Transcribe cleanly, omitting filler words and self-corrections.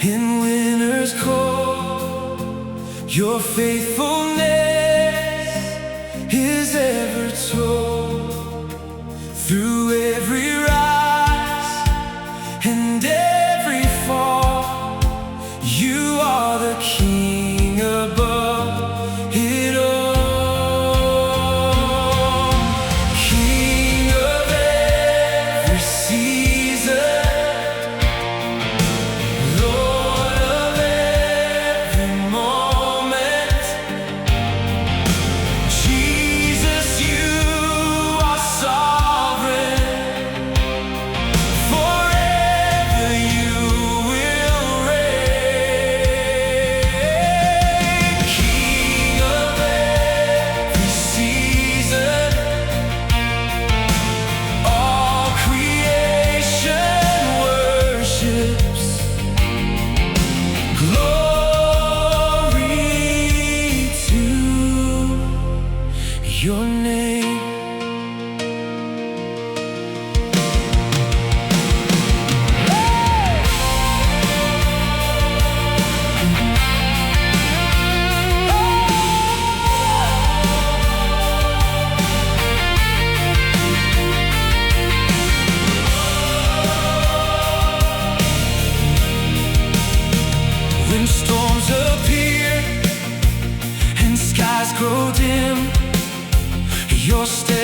in winter's cold. Your faithfulness is ever told. Through every rise and every fall, you are the King above it all. King of every season, Lord of every moment. Jesus, you are sovereign. Forever you will reign. King of every season, all creation worships. Glory to your name. When storms appear and skies grow dim, your steps